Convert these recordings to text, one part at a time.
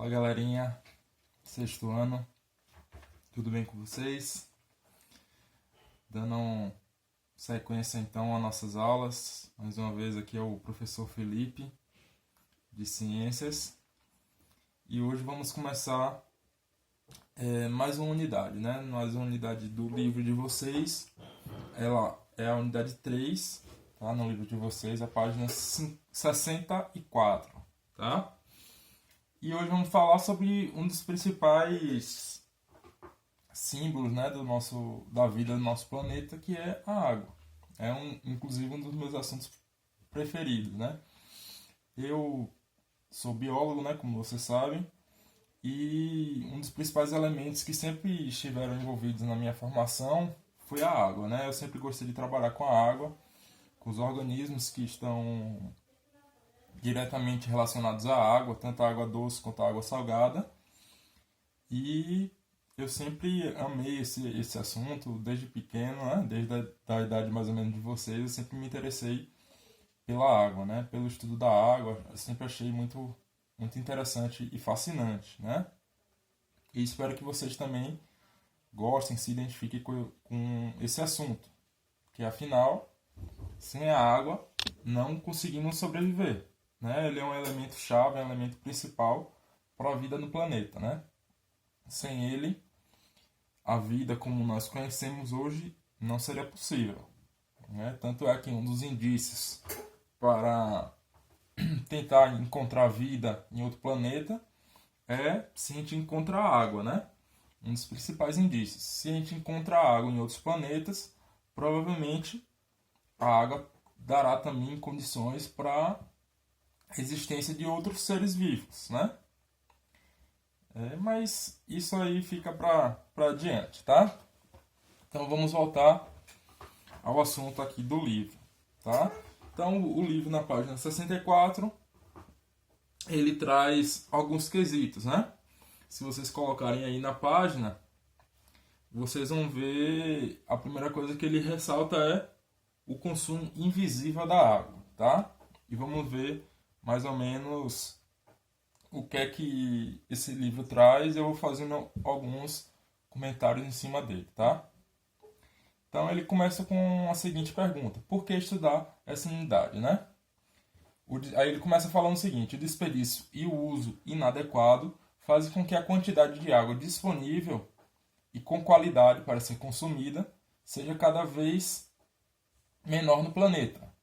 Fala galerinha, sexto ano, tudo bem com vocês? Dando sequência então às nossas aulas, mais uma vez aqui é o professor Felipe, de Ciências, e hoje vamos começar mais uma unidade, né? Mais uma unidade do livro de vocês, ela é a unidade 3, tá? No livro de vocês, a página 64, tá? E hoje vamos falar sobre um dos principais símbolos, né, da vida do nosso planeta, que é a água. Inclusive um dos meus assuntos preferidos, né? Eu sou biólogo, né, como vocês sabem, e um dos principais elementos que sempre estiveram envolvidos na minha formação foi a água, né? Eu sempre gostei de trabalhar com a água, com os organismos que estão diretamente relacionados à água, tanto a água doce quanto a água salgada. E eu sempre amei esse assunto desde pequeno, né? Desde a idade mais ou menos de vocês, eu sempre me interessei pela água, né? Pelo estudo da água, eu sempre achei muito interessante e fascinante, né? E espero que vocês também gostem, se identifiquem com esse assunto, que afinal, sem a água, não conseguimos sobreviver, né? Ele é um elemento chave, é um elemento principal para a vida no planeta, né? Sem ele, a vida como nós conhecemos hoje não seria possível, né? Tanto é que um dos indícios para tentar encontrar vida em outro planeta é se a gente encontrar água, né? Um dos principais indícios. Se a gente encontrar água em outros planetas, provavelmente a água dará também condições para a existência de outros seres vivos, né? Mas isso aí fica para adiante, tá? Então vamos voltar ao assunto aqui do livro, tá? Então o livro na página 64, ele traz alguns quesitos, né? Se vocês colocarem aí na página, vocês vão ver, a primeira coisa que ele ressalta é o consumo invisível da água, tá? E vamos ver mais ou menos o que é que esse livro traz. Eu vou fazendo alguns comentários em cima dele, tá? Então ele começa com a seguinte pergunta: por que estudar essa unidade, né? Aí ele começa falando o seguinte: o desperdício e o uso inadequado fazem com que a quantidade de água disponível e com qualidade para ser consumida seja cada vez menor no planeta.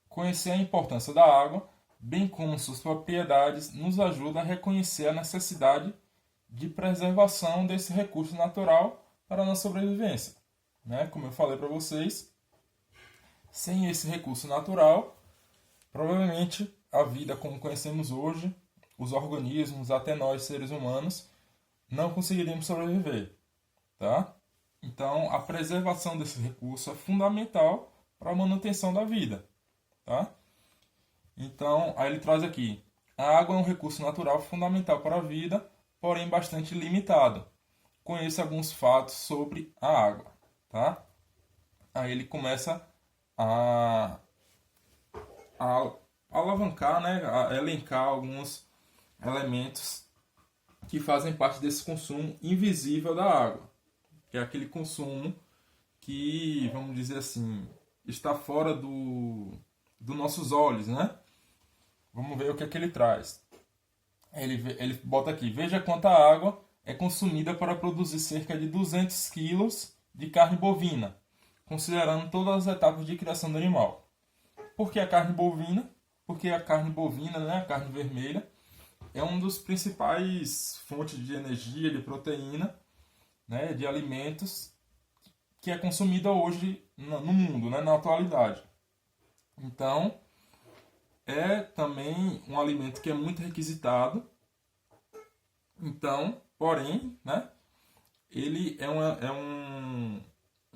Conhecer a importância da água, bem como suas propriedades, nos ajuda a reconhecer a necessidade de preservação desse recurso natural para a nossa sobrevivência, né? Como eu falei para vocês, sem esse recurso natural, provavelmente a vida como conhecemos hoje, os organismos, até nós seres humanos, não conseguiríamos sobreviver, tá? Então, a preservação desse recurso é fundamental para a manutenção da vida, tá? Então, aí ele traz aqui: a água é um recurso natural fundamental para a vida, porém bastante limitado. Conheça alguns fatos sobre a água, tá? Aí ele começa a alavancar, né, a elencar alguns elementos que fazem parte desse consumo invisível da água, que é aquele consumo que, vamos dizer assim, está fora dos nossos olhos, né? Vamos ver o que é que ele traz. Ele bota aqui: veja quanta água é consumida para produzir cerca de 200 quilos de carne bovina, considerando todas as etapas de criação do animal. Por que a carne bovina? Porque a carne bovina, né, a carne vermelha, é um dos principais fontes de energia, de proteína, né, de alimentos que é consumida hoje no mundo, né, na atualidade. Então, é também um alimento que é muito requisitado. Então, porém, né, ele é um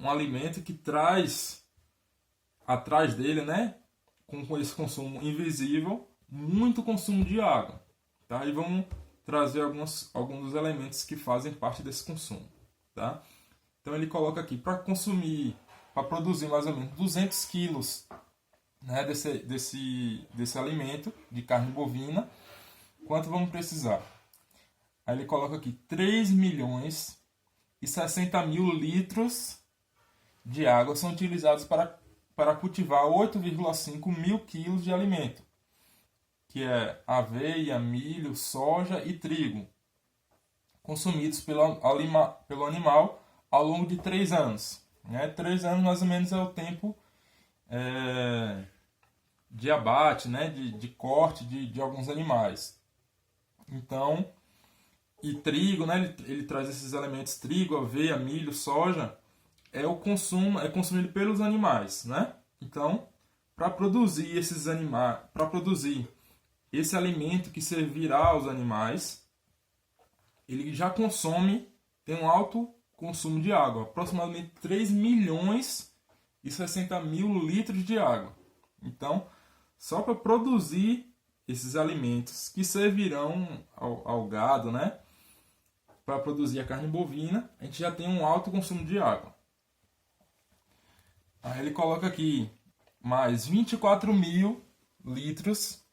alimento que traz atrás dele, né, com esse consumo invisível, muito consumo de água, tá? E vamos trazer alguns dos elementos que fazem parte desse consumo, tá? Então ele coloca aqui: para produzir mais ou menos 200 quilos, né, desse alimento de carne bovina, quanto vamos precisar? Aí ele coloca aqui 3.060.000 litros de água são utilizados para cultivar 8,5 mil quilos de alimento, que é aveia, milho, soja e trigo, consumidos pelo animal ao longo de 3 anos. 3 anos mais ou menos é o tempo de abate, né? de corte de alguns animais. Então, e trigo, né? Ele traz esses elementos: trigo, aveia, milho, soja, é consumido pelos animais, né? Então, para produzir esse alimento que servirá aos animais, ele já tem um alto consumo de água, aproximadamente 3.060.000 litros de água. Então, só para produzir esses alimentos que servirão ao gado, né? Para produzir a carne bovina, a gente já tem um alto consumo de água. Aí ele coloca aqui mais 24.000 litros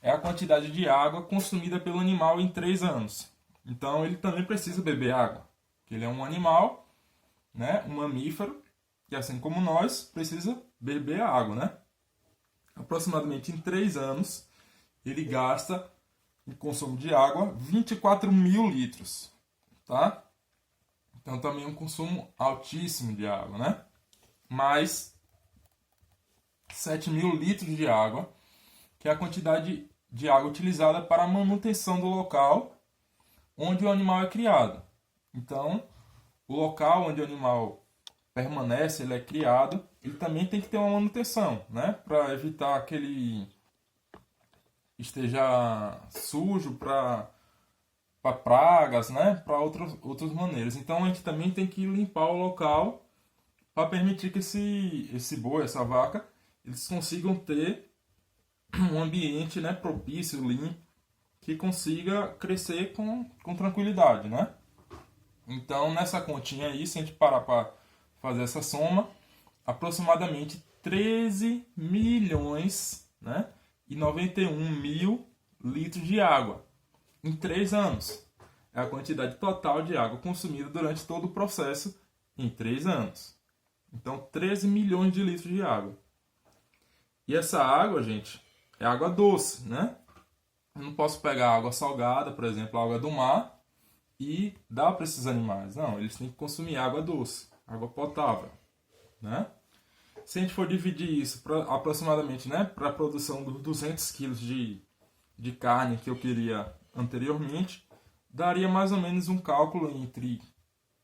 é a quantidade de água consumida pelo animal em 3 anos. Então ele também precisa beber água, porque ele é um animal, né, um mamífero, que assim como nós, precisa beber água, né? Aproximadamente em 3 anos, ele gasta em consumo de água 24.000 litros, tá? Então também é um consumo altíssimo de água, né? Mais 7.000 litros de água, que é a quantidade de água utilizada para a manutenção do local onde o animal é criado. Então, o local onde o animal permanece, ele é criado, ele também tem que ter uma manutenção, né? Para evitar que ele esteja sujo, para pragas, né? Para outras maneiras. Então, a gente também tem que limpar o local para permitir que esse boi, essa vaca, eles consigam ter um ambiente, né, propício, limpo, que consiga crescer com tranquilidade, né? Então, nessa continha aí, se a gente parar para fazer essa soma, aproximadamente 13 milhões, né, e 91 mil litros de água em 3 anos. É a quantidade total de água consumida durante todo o processo em 3 anos. Então, 13 milhões de litros de água. E essa água, gente, é água doce, né? Eu não posso pegar água salgada, por exemplo, água do mar, e dar para esses animais. Não, eles têm que consumir água doce, água potável, né? Se a gente for dividir isso aproximadamente, né, para a produção dos 200 quilos de carne que eu queria anteriormente, daria mais ou menos um cálculo entre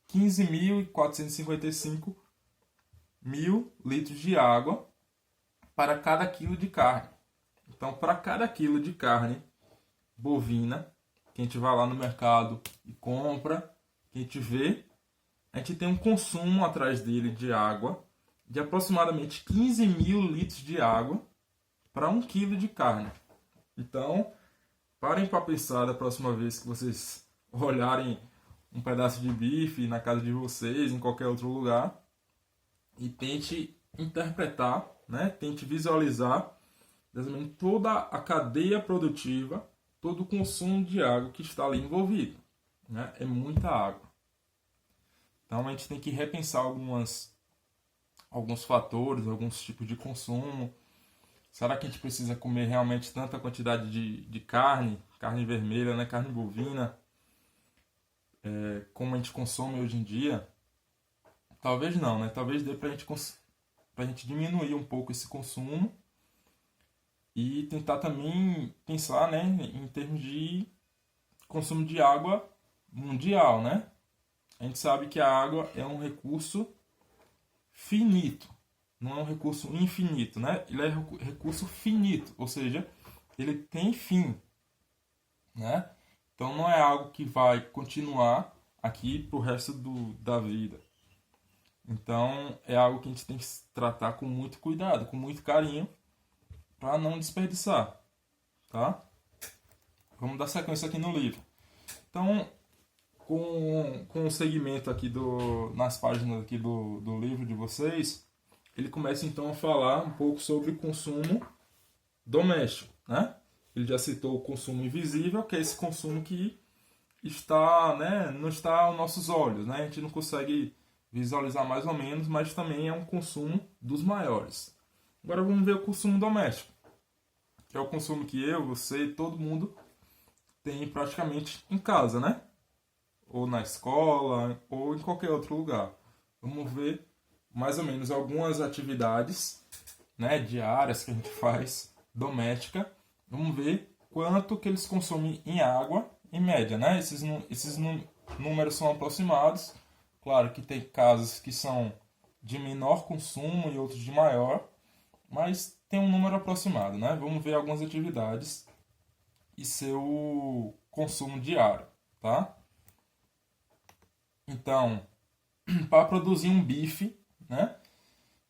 15.455 mil litros de água para cada quilo de carne. Então, para cada quilo de carne bovina, que a gente vai lá no mercado e compra, que a gente vê, a gente tem um consumo atrás dele de água de aproximadamente 15.000 litros de água para 1 quilo de carne. Então, parem para pensar da próxima vez que vocês olharem um pedaço de bife na casa de vocês, em qualquer outro lugar, e tente interpretar, né? Tente visualizar toda a cadeia produtiva, todo o consumo de água que está ali envolvido, né? É muita água. Então a gente tem que repensar alguns fatores, alguns tipos de consumo. Será que a gente precisa comer realmente tanta quantidade de carne vermelha, né? Carne bovina, como a gente consome hoje em dia? Talvez não, né? Talvez dê para a gente diminuir um pouco esse consumo e tentar também pensar, né, em termos de consumo de água mundial, né? A gente sabe que a água é um recurso finito, não é um recurso infinito, né? Ele é recurso finito, ou seja, ele tem fim, né? Então não é algo que vai continuar aqui pro resto da vida. Então é algo que a gente tem que tratar com muito cuidado, com muito carinho, para não desperdiçar, tá? Vamos dar sequência aqui no livro. Então, com o segmento aqui nas páginas aqui do livro de vocês, ele começa então a falar um pouco sobre o consumo doméstico, né? Ele já citou o consumo invisível, que é esse consumo que está, né, não está aos nossos olhos, né? A gente não consegue visualizar mais ou menos, mas também é um consumo dos maiores. Agora vamos ver o consumo doméstico, que é o consumo que eu, você e todo mundo tem praticamente em casa, né? Ou na escola, ou em qualquer outro lugar. Vamos ver mais ou menos algumas atividades, né, diárias que a gente faz, doméstica. Vamos ver quanto que eles consomem em água, em média, né? Esses números são aproximados. Claro que tem casos que são de menor consumo e outros de maior, mas tem um número aproximado, né? Vamos ver algumas atividades e seu consumo diário, tá? Então, para produzir um bife, né,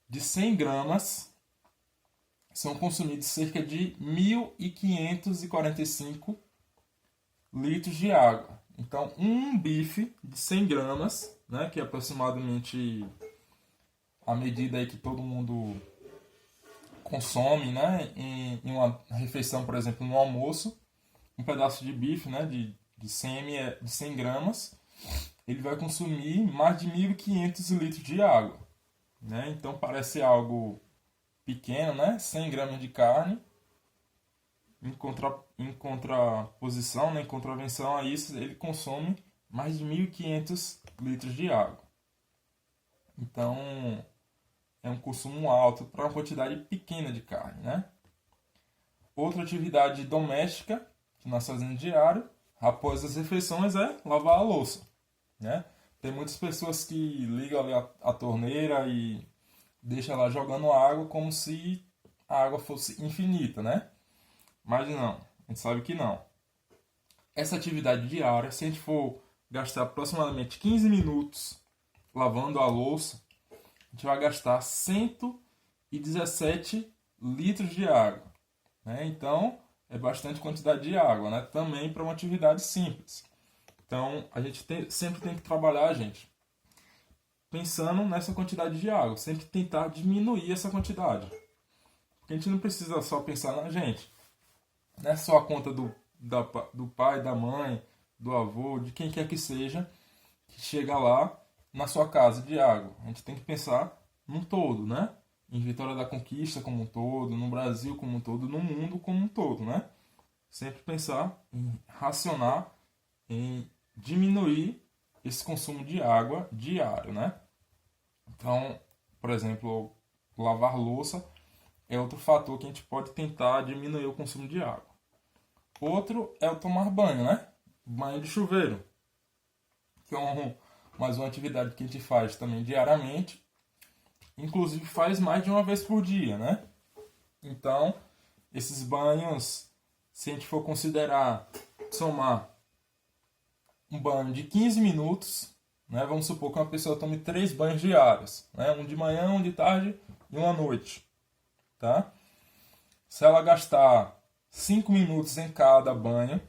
de 100 gramas, são consumidos cerca de 1.545 litros de água. Então, um bife de 100 gramas, né, que é aproximadamente a medida aí que todo mundo consome, né, em uma refeição, por exemplo, no almoço, um pedaço de bife, né, de 100 gramas, ele vai consumir mais de 1.500 litros de água, né? Então parece algo pequeno, né? 100 gramas de carne, em contraposição, né? Em contravenção a isso, ele consome mais de 1.500 litros de água. Então é um consumo alto para uma quantidade pequena de carne, né? Outra atividade doméstica que nós fazemos diário, após as refeições, é lavar a louça, né? Tem muitas pessoas que ligam ali a torneira e deixam lá jogando água como se a água fosse infinita, né? Mas não, a gente sabe que não. Essa atividade diária, se a gente for gastar aproximadamente 15 minutos lavando a louça, a gente vai gastar 117 litros de água, né? Então, é bastante quantidade de água, né? Também para uma atividade simples. Então, a gente sempre tem que trabalhar, gente, pensando nessa quantidade de água. Sempre tentar diminuir essa quantidade. Porque a gente não precisa só pensar na gente. Não é só a conta do pai, da mãe, do avô, de quem quer que seja, que chega lá na sua casa de água. A gente tem que pensar num todo, né? Em Vitória da Conquista como um todo, no Brasil como um todo, no mundo como um todo, né? Sempre pensar em racionar, em diminuir esse consumo de água diário, né? Então, por exemplo, lavar louça é outro fator que a gente pode tentar diminuir o consumo de água. Outro é o tomar banho, né? Banho de chuveiro, que é mais uma atividade que a gente faz também diariamente, inclusive faz mais de uma vez por dia, né? Então, esses banhos, se a gente for considerar, somar um banho de 15 minutos, né? Vamos supor que uma pessoa tome 3 banhos diários, né? Um de manhã, um de tarde e um à noite, tá? Se ela gastar 5 minutos em cada banho,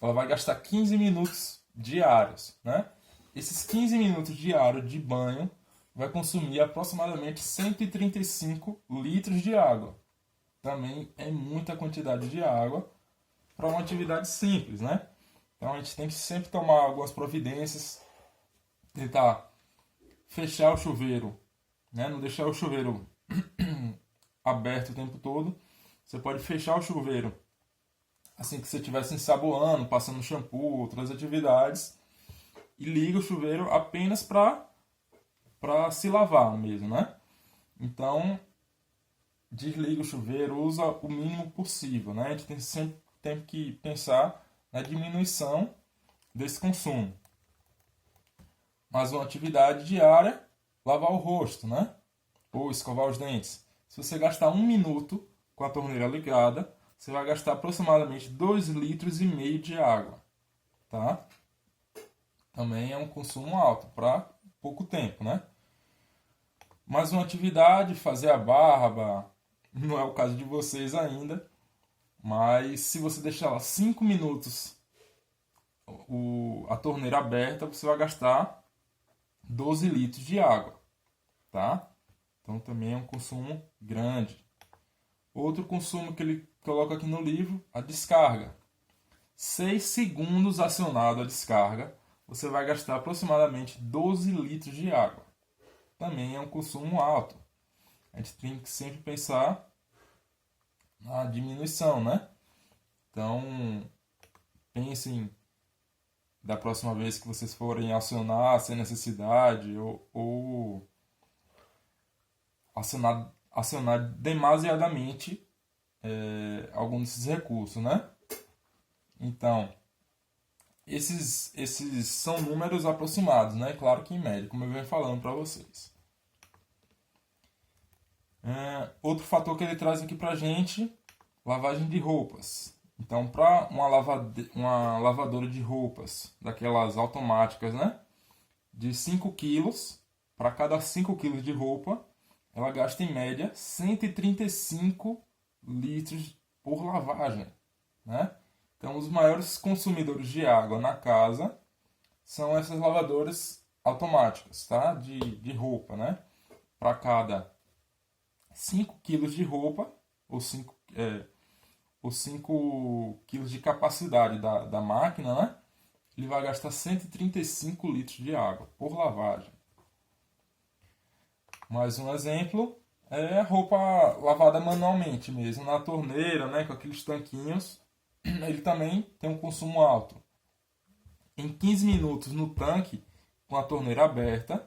ela vai gastar 15 minutos diários, né? Esses 15 minutos diários de banho vai consumir aproximadamente 135 litros de água. Também é muita quantidade de água para uma atividade simples, né? Então a gente tem que sempre tomar algumas providências, tentar fechar o chuveiro, né? Não deixar o chuveiro aberto o tempo todo. Você pode fechar o chuveiro assim que você estiver se ensaboando, passando shampoo, outras atividades, e liga o chuveiro apenas para se lavar mesmo, né? Então, desliga o chuveiro, usa o mínimo possível, né? A gente sempre tem que pensar na diminuição desse consumo. Mais uma atividade diária, lavar o rosto, né? Ou escovar os dentes. Se você gastar 1 minuto com a torneira ligada, você vai gastar aproximadamente 2,5 litros de água, tá? Também é um consumo alto para pouco tempo, né? Mais uma atividade, fazer a barba, não é o caso de vocês ainda, mas se você deixar lá 5 minutos a torneira aberta, você vai gastar 12 litros de água, tá? Então também é um consumo grande. Outro consumo que ele coloca aqui no livro, a descarga. 6 segundos acionado a descarga, você vai gastar aproximadamente 12 litros de água. Também é um consumo alto. A gente tem que sempre pensar na diminuição, né? Então, pensem da próxima vez que vocês forem acionar sem necessidade ou acionar demasiadamente algum desses recursos, né? Então, esses são números aproximados, né? Claro que em média, como eu venho falando para vocês. Outro fator que ele traz aqui para a gente, lavagem de roupas. Então, para uma lavadora de roupas, daquelas automáticas, né? De 5 quilos, para cada 5 quilos de roupa, ela gasta em média 135 litros por lavagem, né? Então, os maiores consumidores de água na casa são essas lavadoras automáticas, tá? De roupa, né? Para cada 5 quilos de roupa, ou 5 quilos de capacidade da máquina, né? Ele vai gastar 135 litros de água por lavagem. Mais um exemplo é a roupa lavada manualmente mesmo, na torneira, né? Com aqueles tanquinhos. Ele também tem um consumo alto. Em 15 minutos no tanque, com a torneira aberta,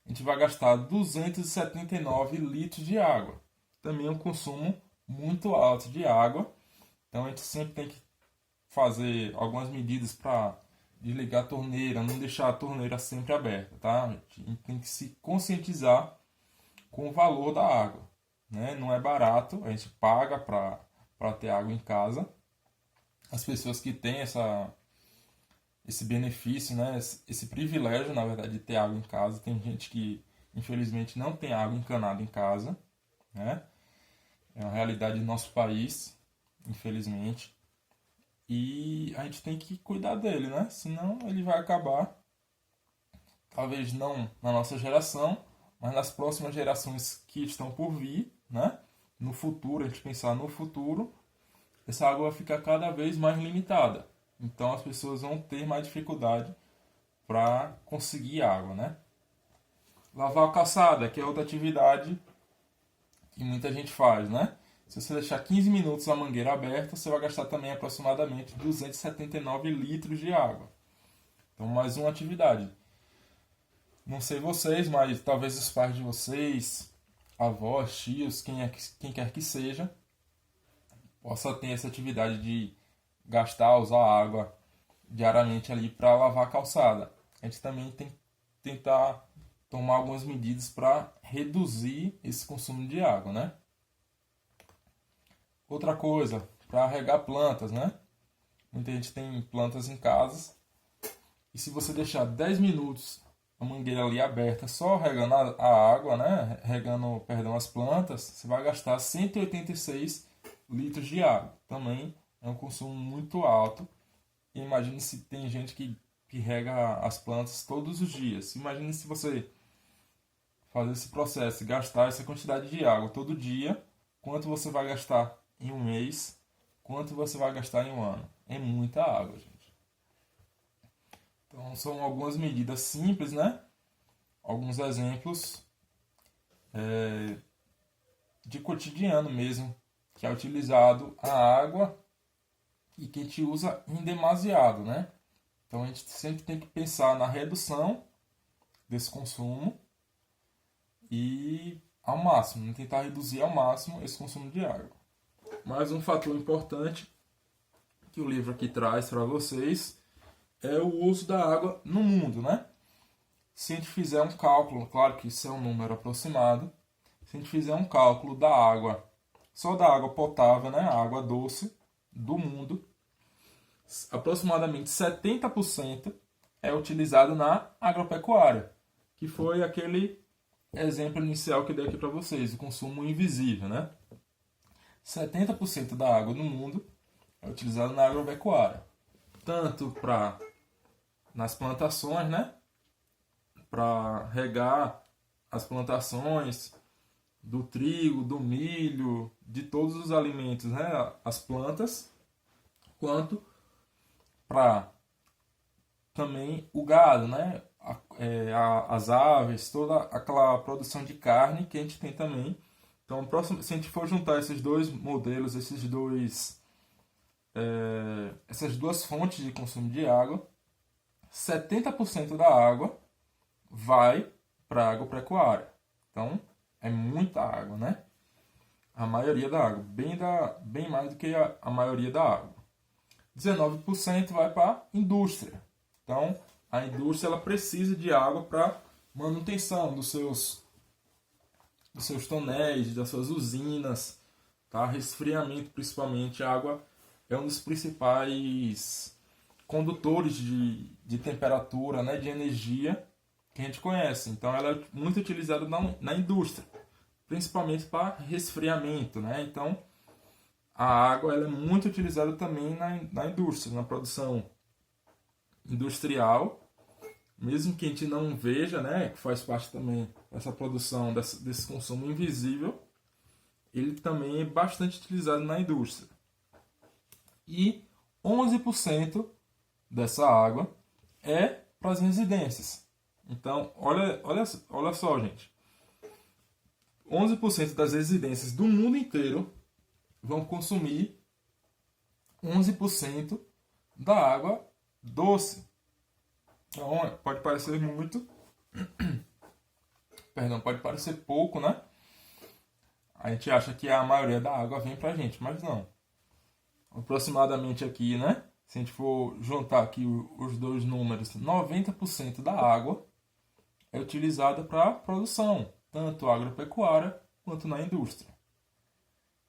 a gente vai gastar 279 litros de água. Também é um consumo muito alto de água. Então a gente sempre tem que fazer algumas medidas para desligar a torneira, não deixar a torneira sempre aberta, tá? A gente tem que se conscientizar com o valor da água, né? Não é barato, a gente paga para ter água em casa. As pessoas que têm esse benefício, né? Esse privilégio, na verdade, de ter água em casa. Tem gente que, infelizmente, não tem água encanada em casa, né? É uma realidade do nosso país, infelizmente. E a gente tem que cuidar dele, né? Senão ele vai acabar, talvez não na nossa geração, mas nas próximas gerações que estão por vir, né? No futuro, a gente pensar no futuro, essa água vai ficar cada vez mais limitada. Então as pessoas vão ter mais dificuldade para conseguir água, né? Lavar a calçada, que é outra atividade que muita gente faz, né? Se você deixar 15 minutos a mangueira aberta, você vai gastar também aproximadamente 279 litros de água. Então, mais uma atividade. Não sei vocês, mas talvez os pais de vocês, avós, tios, quem quer que seja, possa ter essa atividade de usar água diariamente ali para lavar a calçada. A gente também tem que tentar tomar algumas medidas para reduzir esse consumo de água, né? Outra coisa, para regar plantas, né? Muita gente tem plantas em casa. E se você deixar 10 minutos a mangueira ali aberta, só regando a água, né? Regando, perdão, as plantas, você vai gastar 186 litros de água. Também é um consumo muito alto. E imagine se tem gente que rega as plantas todos os dias. Imagine se você fazer esse processo, gastar essa quantidade de água todo dia, quanto você vai gastar em um mês, quanto você vai gastar em um ano. É muita água, gente. Então são algumas medidas simples, né? Alguns exemplos de cotidiano mesmo, que é utilizado a água e que a gente usa em demasiado, né? Então a gente sempre tem que pensar na redução desse consumo e ao máximo, tentar reduzir ao máximo esse consumo de água. Mais um fator importante que o livro aqui traz para vocês é o uso da água no mundo, né? Se a gente fizer um cálculo, claro que isso é um número aproximado, se a gente fizer um cálculo da água, só da água potável, né, a água doce do mundo, aproximadamente 70% é utilizado na agropecuária, que foi aquele exemplo inicial que eu dei aqui para vocês, o consumo invisível, né? 70% da água no mundo é utilizada na agropecuária, tanto nas plantações, né? Para regar as plantações do trigo, do milho, de todos os alimentos, né? As plantas, quanto para também o gado, né? As aves, toda aquela produção de carne que a gente tem também. Então, se a gente for juntar esses dois modelos, essas duas fontes de consumo de água, 70% da água vai para a agropecuária. Então, é muita água, né? A maioria da água, bem mais do que a maioria da água. 19% vai para a indústria. Então, a indústria ela precisa de água para manutenção dos seus tonéis, das suas usinas, tá? Resfriamento, principalmente. A água é um dos principais condutores de temperatura, né? De energia que a gente conhece. Então, ela é muito utilizada na indústria, principalmente para resfriamento, né? Então, a água ela é muito utilizada também na indústria, na produção industrial, mesmo que a gente não veja, né, que faz parte também dessa produção, desse consumo invisível, ele também é bastante utilizado na indústria. E 11% dessa água é para as residências. Então, olha só, gente. 11% das residências do mundo inteiro vão consumir 11% da água doce. Então, pode parecer muito, pode parecer pouco, né? A gente acha que a maioria da água vem pra gente, mas não. Aproximadamente aqui, né? Se a gente for juntar aqui os dois números, 90% da água é utilizada para produção, tanto agropecuária quanto na indústria.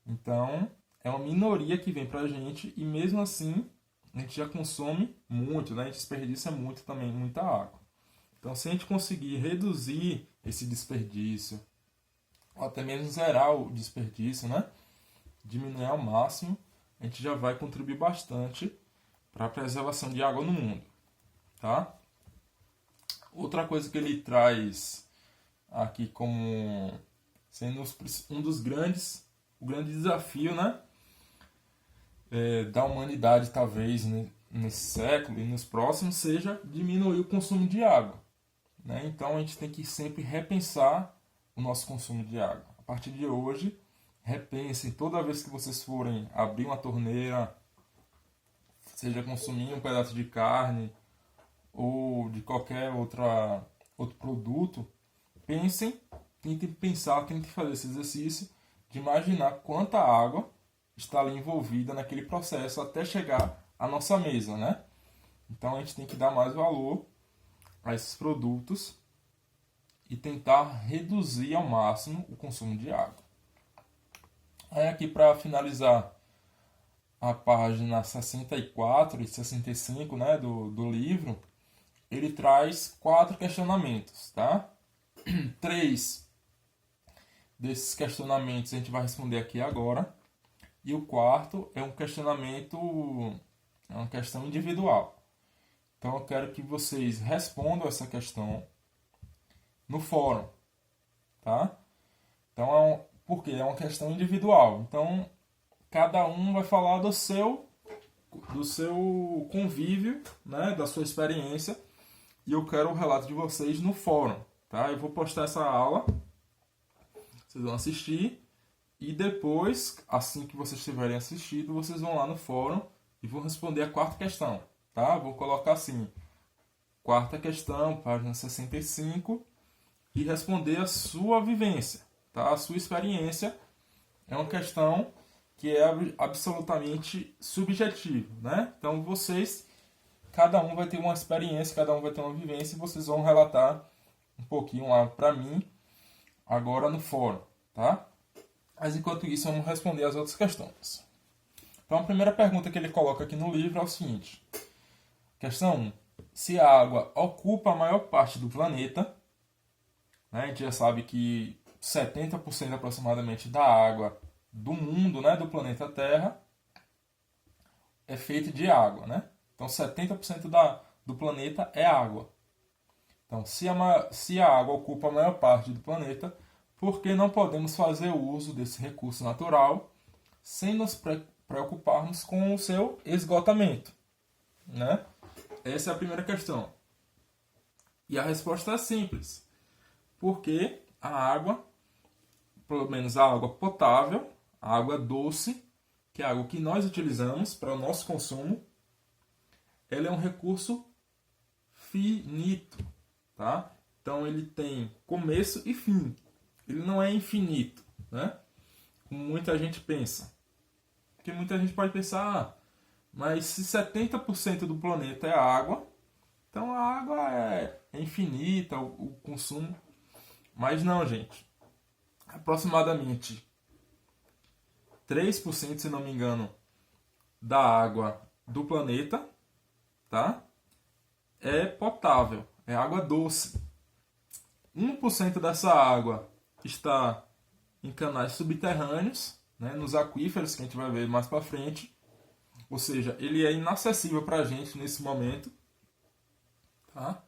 Então, é uma minoria que vem pra gente e mesmo assim a gente já consome muito, né? A gente desperdiça muito também, muita água. Então, se a gente conseguir reduzir esse desperdício, ou até mesmo zerar o desperdício, né? Diminuir ao máximo, a gente já vai contribuir bastante para a preservação de água no mundo, tá? Outra coisa que ele traz aqui como sendo o grande desafio, né? Da humanidade, talvez, né, nesse século e nos próximos, seja diminuir o consumo de água, né? Então a gente tem que sempre repensar o nosso consumo de água. A partir de hoje, repensem toda vez que vocês forem abrir uma torneira, seja consumir um pedaço de carne ou de qualquer outro produto, tentem fazer esse exercício de imaginar quanta água está ali envolvida naquele processo até chegar à nossa mesa, né? Então a gente tem que dar mais valor a esses produtos e tentar reduzir ao máximo o consumo de água. Aí aqui para finalizar a página 64 e 65, né, do livro, ele traz 4 questionamentos, tá? 3 desses questionamentos a gente vai responder aqui agora. E o quarto é um questionamento, é uma questão individual. Então eu quero que vocês respondam essa questão no fórum, tá? Então porque é uma questão individual. Então cada um vai falar do seu convívio, né, da sua experiência, e eu quero o relato de vocês no fórum, tá? Eu vou postar essa aula, vocês vão assistir. E depois, assim que vocês tiverem assistido, vocês vão lá no fórum e vão responder a quarta questão, tá? Vou colocar assim, quarta questão, página 65, e responder a sua vivência, tá? A sua experiência é uma questão que é absolutamente subjetiva, né? Então vocês, cada um vai ter uma experiência, cada um vai ter uma vivência, e vocês vão relatar um pouquinho lá para mim, agora no fórum, tá? Mas enquanto isso, vamos responder as outras questões. Então, a primeira pergunta que ele coloca aqui no livro é o seguinte. Questão 1. Se a água ocupa a maior parte do planeta, né, a gente já sabe que 70% aproximadamente da água do mundo, né, do planeta Terra, é feita de água, né? Então, 70% do planeta é água. Então, se a água ocupa a maior parte do planeta, por que não podemos fazer uso desse recurso natural sem nos preocuparmos com o seu esgotamento? né? Essa é a primeira questão. E a resposta é simples. Porque a água, pelo menos a água potável, a água doce, que é a água que nós utilizamos para o nosso consumo, ela é um recurso finito, tá? Então ele tem começo e fim. Ele não é infinito, né? Como muita gente pensa. Porque muita gente pode pensar, mas se 70% do planeta é água, então a água é infinita, o consumo. Mas não, gente. Aproximadamente 3%, se não me engano, da água do planeta, tá? É potável, é água doce. 1% dessa água está em canais subterrâneos, né, nos aquíferos, que a gente vai ver mais para frente. Ou seja, ele é inacessível para a gente nesse momento. Tá?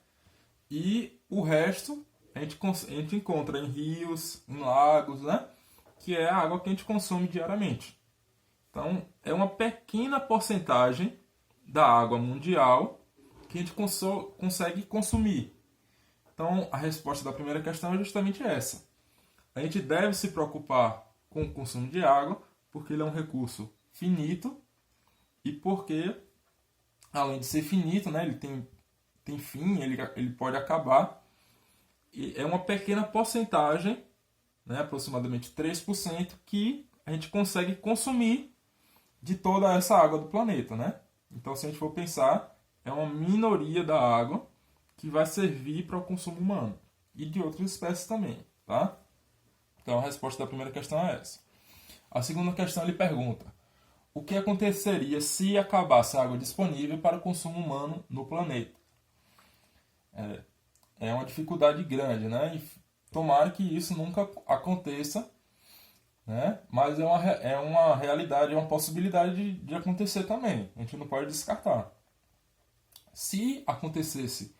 E o resto a gente encontra em rios, em lagos, né? Que é a água que a gente consome diariamente. Então, é uma pequena porcentagem da água mundial que a gente consegue consumir. Então, a resposta da primeira questão é justamente essa. A gente deve se preocupar com o consumo de água, porque ele é um recurso finito e porque, além de ser finito, né, ele tem fim, ele pode acabar. E é uma pequena porcentagem, né, aproximadamente 3%, que a gente consegue consumir de toda essa água do planeta, né? Então, se a gente for pensar, é uma minoria da água que vai servir para o consumo humano e de outras espécies também, tá? Então, a resposta da primeira questão é essa. A segunda questão ele pergunta: o que aconteceria se acabasse a água disponível para o consumo humano no planeta? É uma dificuldade grande, né? E tomara que isso nunca aconteça, né? Mas é uma realidade, é uma possibilidade de acontecer também. A gente não pode descartar. Se acontecesse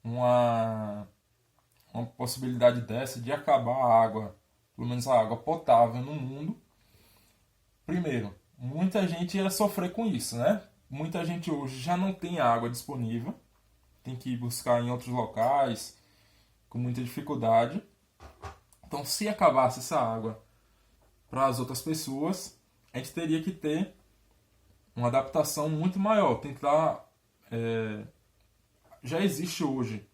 uma possibilidade dessa de acabar a água, pelo menos a água potável no mundo, primeiro, muita gente ia sofrer com isso, né? Muita gente hoje já não tem água disponível, tem que ir buscar em outros locais com muita dificuldade. Então, se acabasse essa água para as outras pessoas, a gente teria que ter uma adaptação muito maior. Tentar. Já existe hoje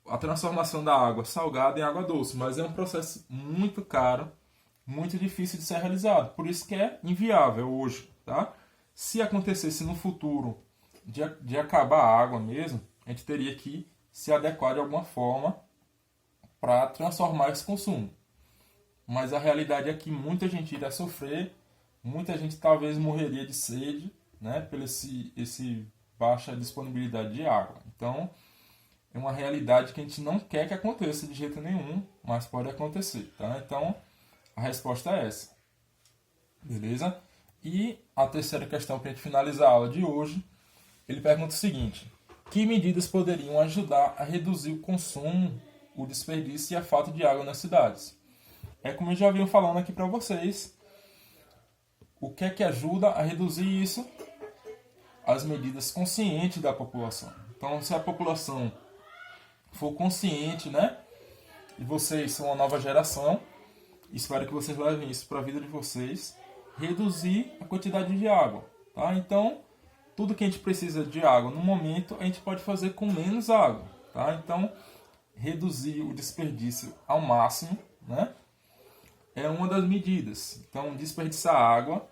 a transformação da água salgada em água doce, mas é um processo muito caro, muito difícil de ser realizado. Por isso que é inviável hoje, tá? Se acontecesse no futuro de acabar a água mesmo, a gente teria que se adequar de alguma forma para transformar esse consumo. Mas a realidade é que muita gente iria sofrer, muita gente talvez morreria de sede, né, pela esse baixa disponibilidade de água. Então, é uma realidade que a gente não quer que aconteça de jeito nenhum, mas pode acontecer, tá? Então, a resposta é essa. Beleza? E a terceira questão para a gente finalizar a aula de hoje, ele pergunta o seguinte: que medidas poderiam ajudar a reduzir o consumo, o desperdício e a falta de água nas cidades? É como eu já venho falando aqui para vocês, o que é que ajuda a reduzir isso? As medidas conscientes da população. Então, se a população for consciente, né? E vocês são uma nova geração, espero que vocês levem isso para a vida de vocês, reduzir a quantidade de água, tá? Então, tudo que a gente precisa de água no momento, a gente pode fazer com menos água, tá? Então, reduzir o desperdício ao máximo, né? É uma das medidas. Então, desperdiçar água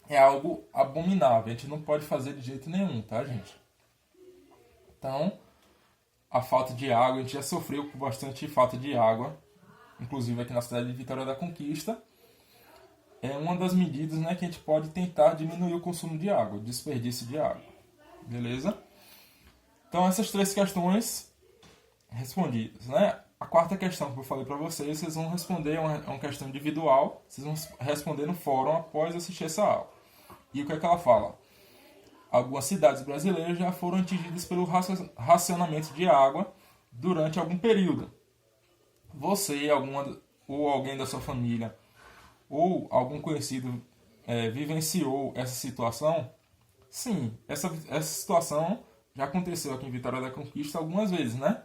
é algo abominável. A gente não pode fazer de jeito nenhum, tá, gente? Então, a falta de água, a gente já sofreu com bastante falta de água, inclusive aqui na cidade de Vitória da Conquista. É uma das medidas, né, que a gente pode tentar diminuir o consumo de água, o desperdício de água. Beleza? Então, essas três questões respondidas, né? A quarta questão que eu falei para vocês, vocês vão responder, é uma questão individual, vocês vão responder no fórum após assistir essa aula. E o que é que ela fala? Algumas cidades brasileiras já foram atingidas pelo racionamento de água durante algum período. Você, ou alguém da sua família, ou algum conhecido vivenciou essa situação? Sim, essa situação já aconteceu aqui em Vitória da Conquista algumas vezes, né?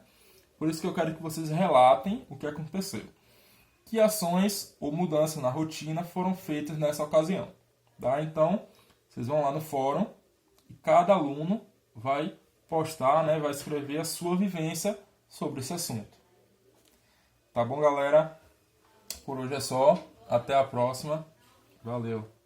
Por isso que eu quero que vocês relatem o que aconteceu. Que ações ou mudanças na rotina foram feitas nessa ocasião, tá? Então, vocês vão lá no fórum e cada aluno vai postar, né, vai escrever a sua vivência sobre esse assunto. Tá bom, galera? Por hoje é só. Até a próxima. Valeu.